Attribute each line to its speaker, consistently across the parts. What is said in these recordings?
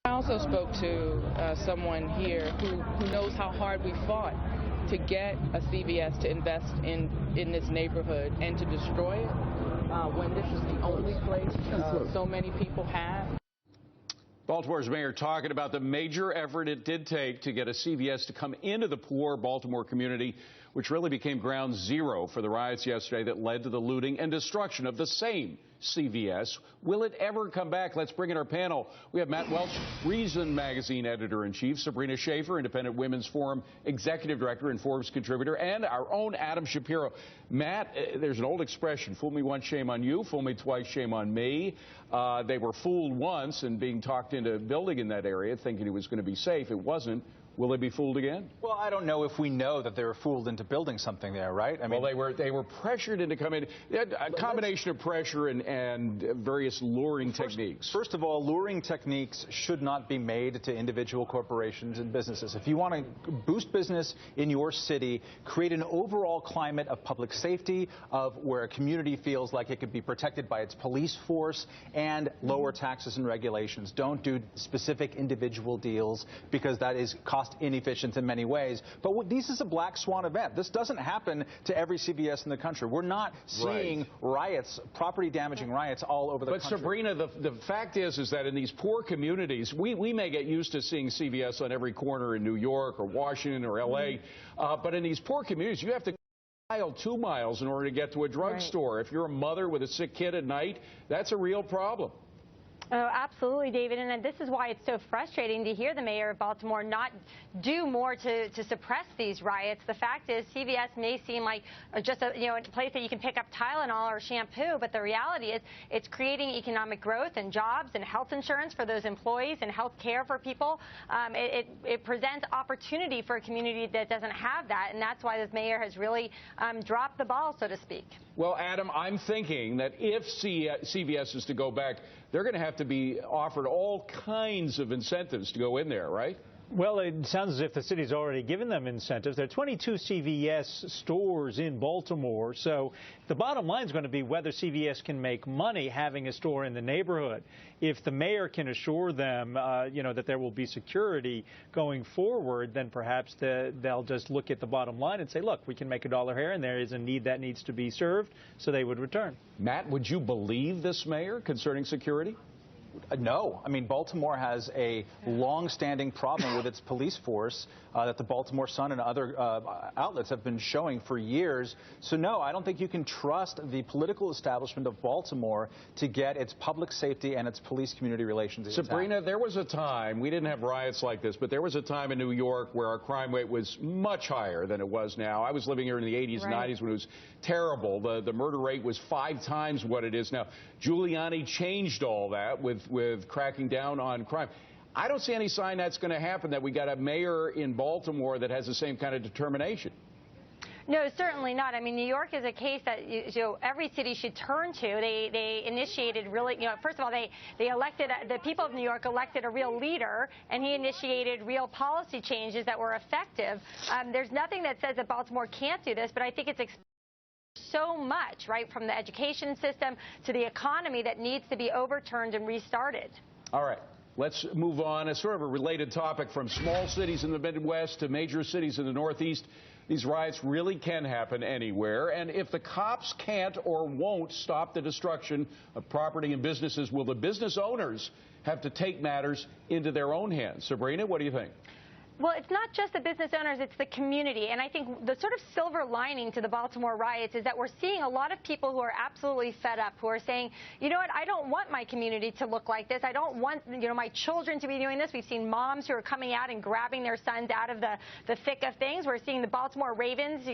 Speaker 1: I also spoke to someone here who knows how hard we fought to get a CVS to invest in this neighborhood and to destroy it when this is the only place so many people have.
Speaker 2: Baltimore's mayor talking about the major effort it did take to get a CVS to come into the poor Baltimore community, which really became ground zero for the riots yesterday that led to the looting and destruction of the same CVS. Will it ever come back? Let's bring in our panel. We have Matt Welch, Reason Magazine editor-in-chief, Sabrina Schaefer, Independent Women's Forum executive director and Forbes contributor, and our own Adam Shapiro. Matt, there's an old expression, fool me once, shame on you, fool me twice, shame on me. They were fooled once and being talked into building in that area, thinking it was going to be safe. It wasn't. Will they be fooled again?
Speaker 3: Well, I don't know if we know that they were fooled into building something there, right? I mean,
Speaker 2: well, they were pressured into coming. They had a combination of pressure and various luring techniques.
Speaker 3: First of all, luring techniques should not be made to individual corporations and businesses. If you want to boost business in your city, create an overall climate of public safety, of where a community feels like it could be protected by its police force, and lower taxes and regulations. Don't do specific individual deals, because that is cost inefficient in many ways. But this is a black swan event. This doesn't happen to every CVS in the country. We're not seeing riots, property damaging riots all over the country.
Speaker 2: But Sabrina, the fact is that in these poor communities, we may get used to seeing CVS on every corner in New York or Washington or LA, but in these poor communities, you have to 2 miles in order to get to a drugstore. If you're a mother with a sick kid at night, that's a real problem.
Speaker 4: Oh, absolutely, David, and this is why it's so frustrating to hear the mayor of Baltimore not do more to suppress these riots. The fact is, CVS may seem like just a place that you can pick up Tylenol or shampoo, but the reality is it's creating economic growth and jobs and health insurance for those employees and health care for people. It presents opportunity for a community that doesn't have that, and that's why this mayor has really dropped the ball, so to speak.
Speaker 2: Well, Adam, I'm thinking that if CVS is to go back, they're going to have to be offered all kinds of incentives to go in there, right?
Speaker 5: Well, it sounds as if the city's already given them incentives. There are 22 CVS stores in Baltimore, so the bottom line is going to be whether CVS can make money having a store in the neighborhood. If the mayor can assure them, that there will be security going forward, then perhaps they'll just look at the bottom line and say, look, we can make $1 here, and there is a need that needs to be served, so they would return.
Speaker 2: Matt, would you believe this mayor concerning security?
Speaker 3: No. I mean, Baltimore has a long-standing problem with its police force that the Baltimore Sun and other outlets have been showing for years. So, no, I don't think you can trust the political establishment of Baltimore to get its public safety and its police community relations intact.
Speaker 2: Sabrina, there was a time, we didn't have riots like this, but there was a time in New York where our crime rate was much higher than it was now. I was living here in the 80s and 90s when it was terrible. The murder rate was 5 times what it is now. Giuliani changed all that with cracking down on crime. I don't see any sign that's going to happen, that we got a mayor in Baltimore that has the same kind of determination.
Speaker 4: No, certainly not. I mean, New York is a case that every city should turn to. They initiated really, first of all, they elected, the people of New York elected a real leader, and he initiated real policy changes that were effective. There's nothing that says that Baltimore can't do this, but I think it's so much, right, from the education system to the economy that needs to be overturned and restarted.
Speaker 2: All right. Let's move on. A sort of a related topic, from small cities in the Midwest to major cities in the Northeast. These riots really can happen anywhere. And if the cops can't or won't stop the destruction of property and businesses, will the business owners have to take matters into their own hands? Sabrina, what do you think?
Speaker 4: Well, it's not just the business owners, it's the community. And I think the sort of silver lining to the Baltimore riots is that we're seeing a lot of people who are absolutely fed up, who are saying, you know what, I don't want my community to look like this. I don't want, my children to be doing this. We've seen moms who are coming out and grabbing their sons out of the thick of things. We're seeing the Baltimore Ravens,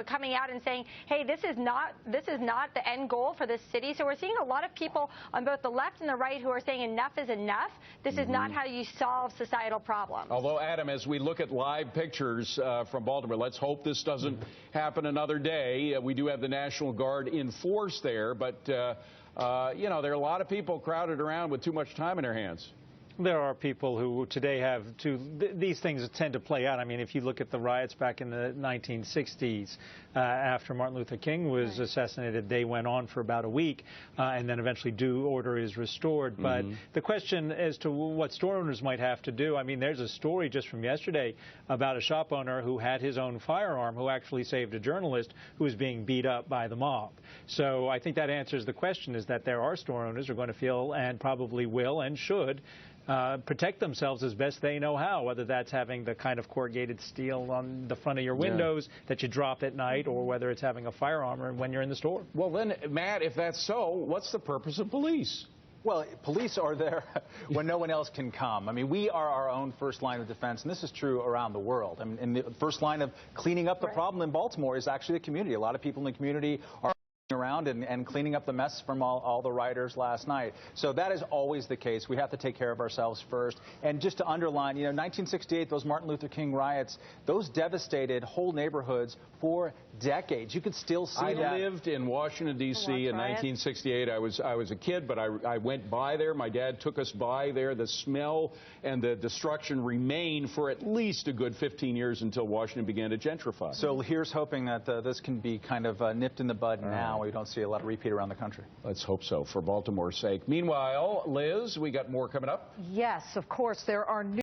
Speaker 4: coming out and saying, hey, this is not the end goal for this city. So we're seeing a lot of people on both the left and the right who are saying enough is enough. This is not how you solve societal problems.
Speaker 2: Although, Adam, as we look at live pictures from Baltimore, let's hope this doesn't happen another day. We do have the National Guard in force there, but, there are a lot of people crowded around with too much time in their hands.
Speaker 5: There are people who today have these things tend to play out. I mean, if you look at the riots back in the 1960s, after Martin Luther King was assassinated, they went on for about a week, and then eventually due order is restored. But the question as to what store owners might have to do, I mean, there's a story just from yesterday about a shop owner who had his own firearm who actually saved a journalist who was being beat up by the mob. So I think that answers the question, is that there are store owners who are going to feel, and probably will and should, protect themselves as best they know how, whether that's having the kind of corrugated steel on the front of your windows that you drop at night, or whether it's having a firearm when you're in the store.
Speaker 2: Well, then, Matt, if that's so, what's the purpose of police?
Speaker 3: Well, police are there when no one else can come. I mean, we are our own first line of defense, and this is true around the world. I mean, and the first line of cleaning up the problem in Baltimore is actually the community. A lot of people in the community are around and cleaning up the mess from all the rioters last night. So that is always the case. We have to take care of ourselves first. And just to underline, you know, 1968, those Martin Luther King riots, those devastated whole neighborhoods for decades. You could still see that.
Speaker 2: I lived in Washington, D.C. in 1968. I was a kid, but I went by there. My dad took us by there. The smell and the destruction remained for at least a good 15 years until Washington began to gentrify.
Speaker 3: So here's hoping that this can be kind of nipped in the bud now. We don't see a lot of repeat around the country.
Speaker 2: Let's hope so, for Baltimore's sake. Meanwhile, Liz, we got more coming up.
Speaker 6: Yes, of course, there are new